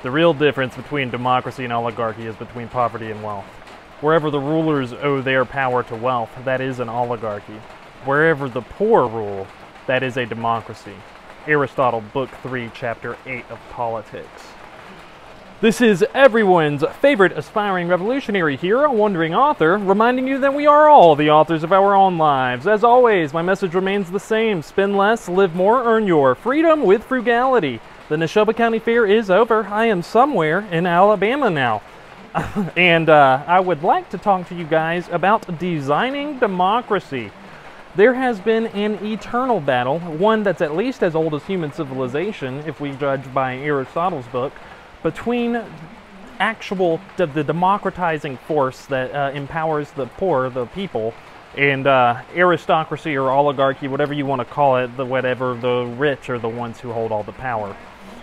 The real difference between democracy and oligarchy is between poverty and wealth. Wherever the rulers owe their power to wealth, that is an oligarchy. Wherever the poor rule, that is a democracy. Aristotle, Book 3, Chapter 8 of Politics. This is everyone's favorite aspiring revolutionary hero, wandering author, reminding you that we are all the authors of our own lives. As always, my message remains the same. Spend less, live more, earn your freedom with frugality. The Neshoba County Fair is over. I am somewhere in Alabama now. And I would like to talk to you guys about designing democracy. There has been an eternal battle, one that's at least as old as human civilization, if we judge by Aristotle's book, between the democratizing force that empowers the poor, the people, and aristocracy or oligarchy, whatever you want to call it, the rich are the ones who hold all the power.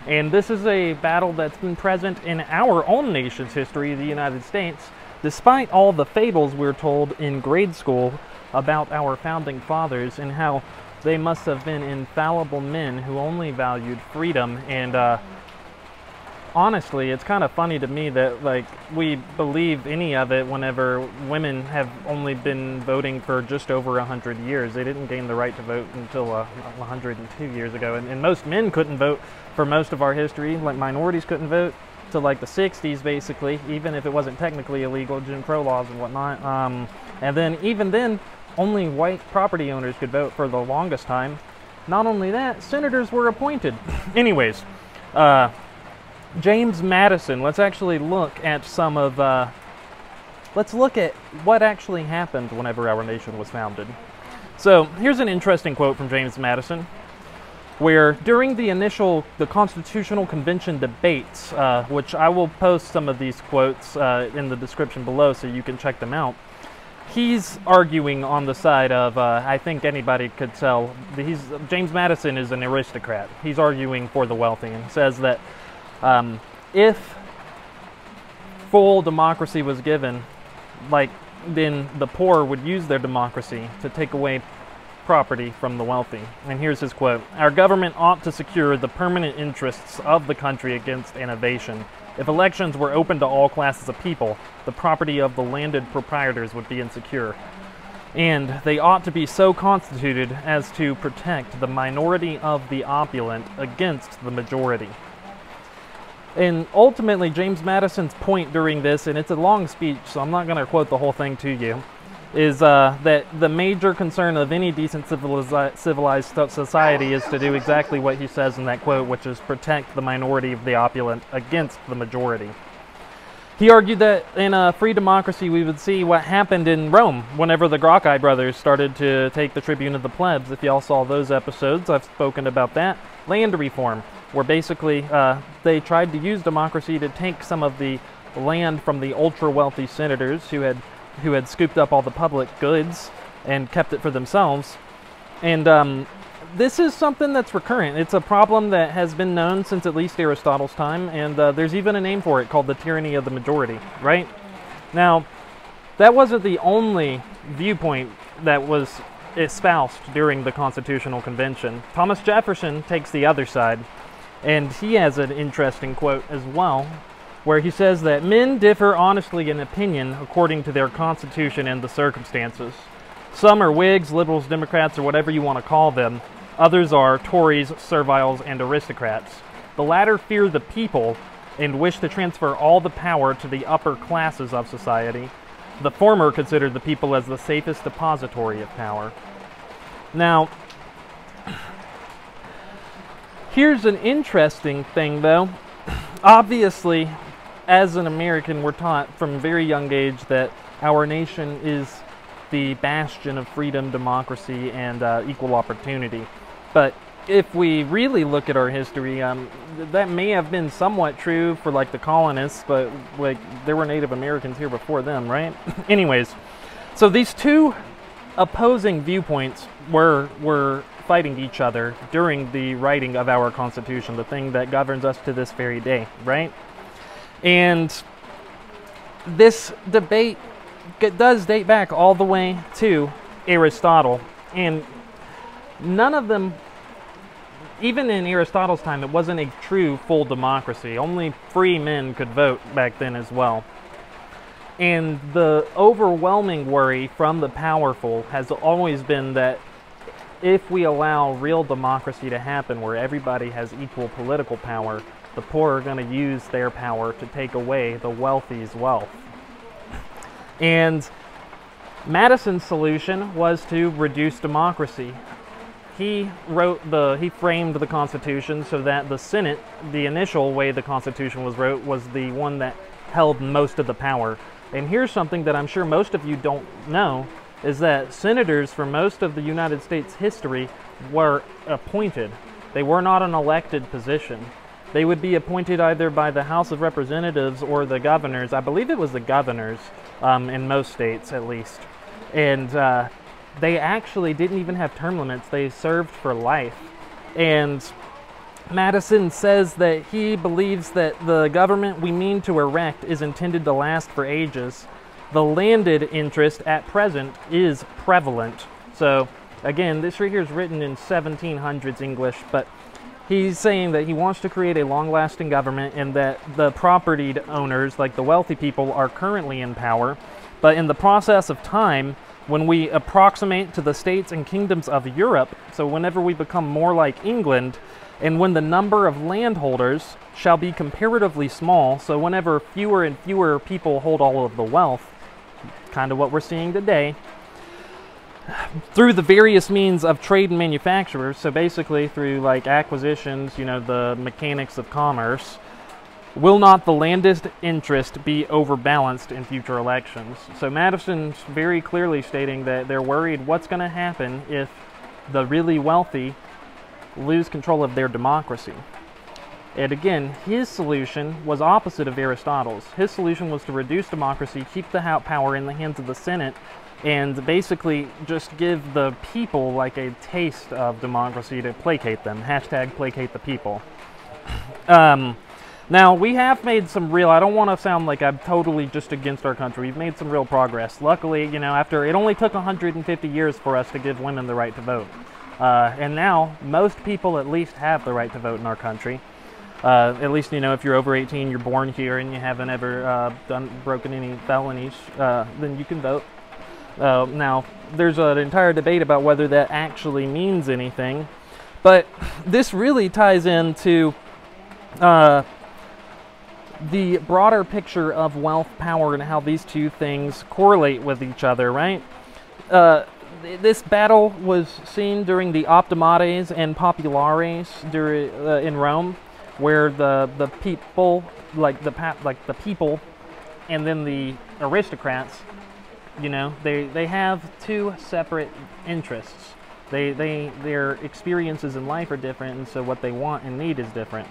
And this is a battle that's been present in our own nation's history, the United States, despite all the fables we're told in grade school about our founding fathers and how they must have been infallible men who only valued freedom. And honestly, it's kind of funny to me that we believe any of it whenever women have only been voting for just over 100 years. They didn't gain the right to vote until 102 years ago, and most men couldn't vote for most of our history. Like minorities couldn't vote till like the 60s, basically, even if it wasn't technically illegal, Jim Crow laws and whatnot. And then even then, only white property owners could vote for the longest time. Not only that, senators were appointed. Anyways, James Madison, let's actually look at some of, let's look at what actually happened whenever our nation was founded. So here's an interesting quote from James Madison, where during the Constitutional Convention debates, which I will post some of these quotes in the description below so you can check them out, he's arguing on the side of, I think anybody could tell, James Madison is an aristocrat. He's arguing for the wealthy and says that if full democracy was given, then the poor would use their democracy to take away property from the wealthy. And here's his quote: "Our government ought to secure the permanent interests of the country against innovation. If elections were open to all classes of people, the property of the landed proprietors would be insecure. And they ought to be so constituted as to protect the minority of the opulent against the majority." And ultimately, James Madison's point during this, and it's a long speech, so I'm not going to quote the whole thing to you, is that the major concern of any decent civilized society is to do exactly what he says in that quote, which is protect the minority of the opulent against the majority. He argued that in a free democracy we would see what happened in Rome whenever the Gracchi brothers started to take the tribune of the plebs. If y'all saw those episodes, I've spoken about that. Land reform, where basically they tried to use democracy to take some of the land from the ultra-wealthy senators who had scooped up all the public goods and kept it for themselves. And this is something that's recurrent. It's a problem that has been known since at least Aristotle's time, and there's even a name for it called the tyranny of the majority, right? Now, that wasn't the only viewpoint that was espoused during the Constitutional Convention. Thomas Jefferson takes the other side, and he has an interesting quote as well, where he says that men differ honestly in opinion according to their constitution and the circumstances. Some are Whigs, Liberals, Democrats, or whatever you want to call them. Others are Tories, serviles, and aristocrats. The latter fear the people and wish to transfer all the power to the upper classes of society. The former consider the people as the safest depository of power. Now, here's an interesting thing, though. Obviously, as an American, we're taught from a very young age that our nation is the bastion of freedom, democracy, and equal opportunity. But if we really look at our history, that may have been somewhat true for the colonists, but there were Native Americans here before them, right? Anyways, so these two opposing viewpoints were fighting each other during the writing of our Constitution, the thing that governs us to this very day, right? And this debate does date back all the way to Aristotle, and none of them even in Aristotle's time, it wasn't a true full democracy. Only free men could vote back then as well. And the overwhelming worry from the powerful has always been that if we allow real democracy to happen, where everybody has equal political power, the poor are going to use their power to take away the wealthy's wealth. And Madison's solution was to reduce democracy. He framed the Constitution so that the Senate, the initial way the Constitution was wrote, was the one that held most of the power. And here's something that I'm sure most of you don't know, is that senators for most of the United States history were appointed. They were not an elected position. They would be appointed either by the House of Representatives or the governors. I believe it was the governors in most states, at least. And they actually didn't even have term limits. They served for life. And Madison says that he believes that the government we mean to erect is intended to last for ages. The landed interest at present is prevalent. So again, this right here is written in 1700s English, but he's saying that he wants to create a long-lasting government and that the propertied owners, like the wealthy people, are currently in power. But in the process of time, when we approximate to the states and kingdoms of Europe, so whenever we become more like England, and when the number of landholders shall be comparatively small, so whenever fewer and fewer people hold all of the wealth, kind of what we're seeing today, through the various means of trade and manufacturers, so basically through like acquisitions, you know, the mechanics of commerce, will not the landed interest be overbalanced in future elections? So Madison's very clearly stating that they're worried what's going to happen if the really wealthy lose control of their democracy. And again, his solution was opposite of Aristotle's. His solution was to reduce democracy, keep the power in the hands of the Senate, and basically just give the people like a taste of democracy to placate them. Hashtag placate the people. Now, we have made some real, I don't want to sound like I'm totally just against our country. We've made some real progress. Luckily, you know, after it only took 150 years for us to give women the right to vote. And now, most people at least have the right to vote in our country. At least, you know, if you're over 18, you're born here, and you haven't ever broken any felonies, then you can vote. Now, there's an entire debate about whether that actually means anything. But this really ties into the broader picture of wealth, power, and how these two things correlate with each other, right? This battle was seen during the Optimates and Populares in Rome, where the people, like the people, and then the aristocrats, you know, they have two separate interests. Their experiences in life are different, and so what they want and need is different.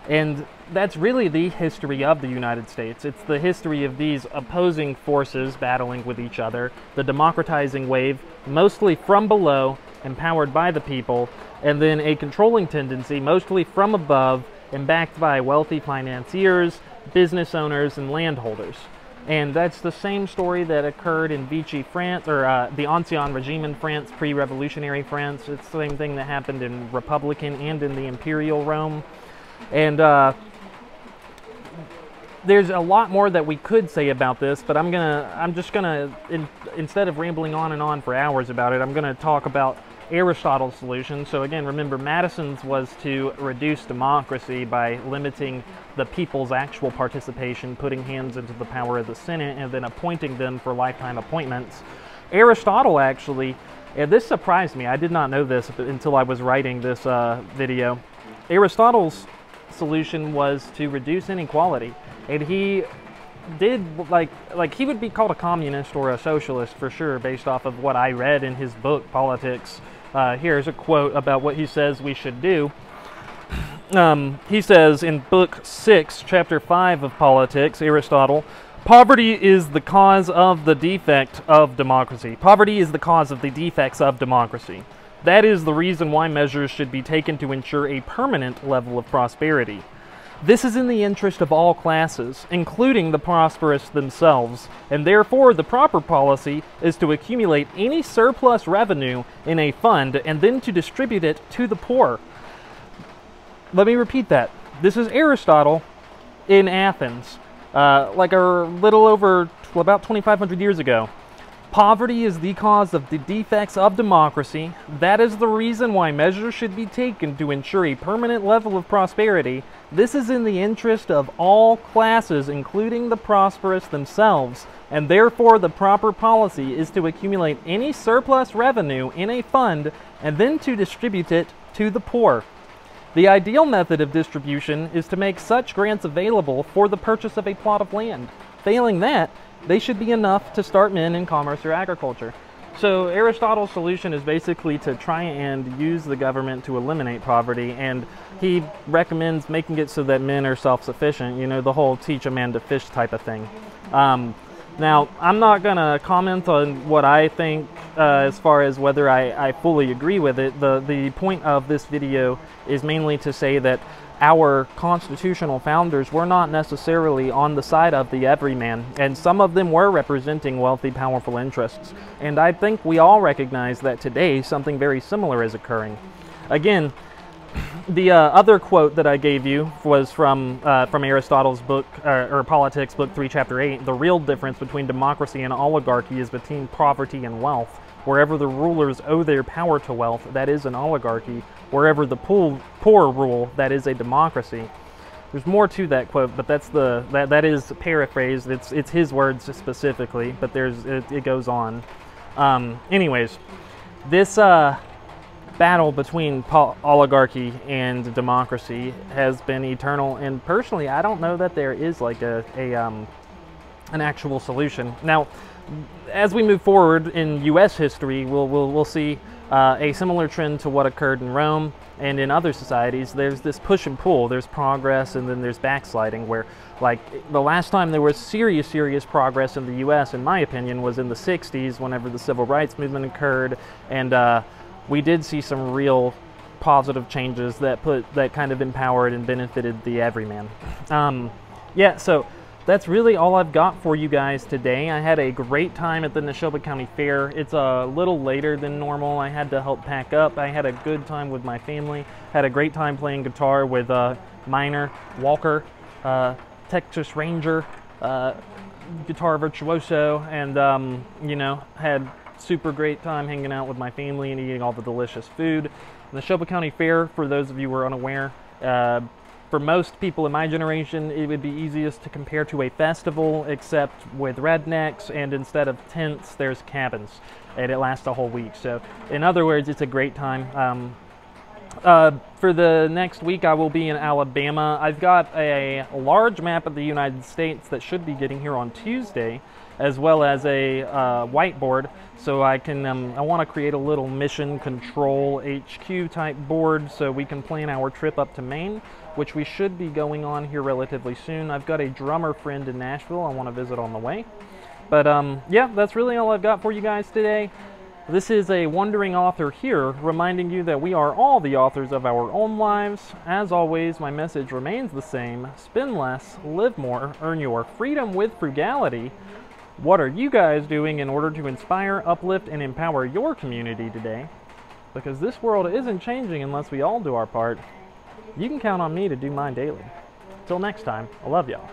And that's really the history of the United States. It's the history of these opposing forces battling with each other, the democratizing wave, mostly from below, empowered by the people, and then a controlling tendency, mostly from above, and backed by wealthy financiers, business owners, and landholders. And that's the same story that occurred in Vichy France, or the Ancien Regime in France, pre-revolutionary France. It's the same thing that happened in Republican and in the Imperial Rome. And there's a lot more that we could say about this, but I'm just gonna instead of rambling on and on for hours about it, I'm gonna talk about Aristotle's solution. So again, remember, Madison's was to reduce democracy by limiting the people's actual participation, putting hands into the power of the Senate, and then appointing them for lifetime appointments. Aristotle actually, and this surprised me, I did not know this until I was writing this video. Aristotle's solution was to reduce inequality, and he did like he would be called a communist or a socialist for sure, based off of what I read in his book Politics. Here's a quote about what he says we should do. He says in book 6, chapter 5 of Politics, Aristotle, "Poverty is the cause of the defect of democracy. Poverty is the cause of the defects of democracy. That is the reason why measures should be taken to ensure a permanent level of prosperity. This is in the interest of all classes, including the prosperous themselves, and therefore the proper policy is to accumulate any surplus revenue in a fund and then to distribute it to the poor. let me repeat that. This is Aristotle in Athens, like a little over about 2,500 years ago. Poverty is the cause of the defects of democracy. That is the reason why measures should be taken to ensure a permanent level of prosperity. This is in the interest of all classes, including the prosperous themselves, and therefore the proper policy is to accumulate any surplus revenue in a fund and then to distribute it to the poor. The ideal method of distribution is to make such grants available for the purchase of a plot of land. Failing that, they should be enough to start men in commerce or agriculture. So Aristotle's solution is basically to try and use the government to eliminate poverty, and he recommends making it so that men are self-sufficient, you know, the whole teach a man to fish type of thing. Now, I'm not going to comment on what I think as far as whether I fully agree with it. The point of this video is mainly to say that our constitutional founders were not necessarily on the side of the everyman, and some of them were representing wealthy, powerful interests. And I think we all recognize that today something very similar is occurring. Again, the other quote that I gave you was from Aristotle's book, or Politics, Book 3, Chapter 8. The real difference between democracy and oligarchy is between poverty and wealth. Wherever the rulers owe their power to wealth, that is an oligarchy. Wherever the poor rule, that is a democracy. There's more to that quote, but that is paraphrased. It's his words specifically, but it goes on. Anyways, this battle between oligarchy and democracy has been eternal, and personally, I don't know that there is like an actual solution. Now, as we move forward in U.S. history, we'll see a similar trend to what occurred in Rome and in other societies. There's this push and pull. There's progress, and then there's backsliding, where like the last time there was serious progress in the U.S., in my opinion, was in the 60s, whenever the civil rights movement occurred, and we did see some real positive changes that kind of empowered and benefited the everyman. Yeah, so that's really all I've got for you guys today. I had a great time at the Neshoba County Fair. It's a little later than normal. I had to help pack up. I had a good time with my family. Had a great time playing guitar with Minor, Walker, Texas Ranger, guitar virtuoso, and you know, had super great time hanging out with my family and eating all the delicious food. The Neshoba County Fair, for those of you who are unaware, for most people in my generation, it would be easiest to compare to a festival, except with rednecks, and instead of tents, there's cabins, and it lasts a whole week. So, in other words, it's a great time. For the next week, I will be in Alabama. I've got a large map of the United States that should be getting here on Tuesday, as well as a whiteboard, so I want to create a little mission control HQ type board so we can plan our trip up to Maine, which we should be going on here relatively soon. I've got a drummer friend in Nashville I want to visit on the way. But yeah, that's really all I've got for you guys today. This is a wandering author here, reminding you that we are all the authors of our own lives. As always, my message remains the same: spend less, live more, earn your freedom with frugality. What are you guys doing in order to inspire, uplift, and empower your community today? Because this world isn't changing unless we all do our part. You can count on me to do mine daily. Till next time, I love y'all.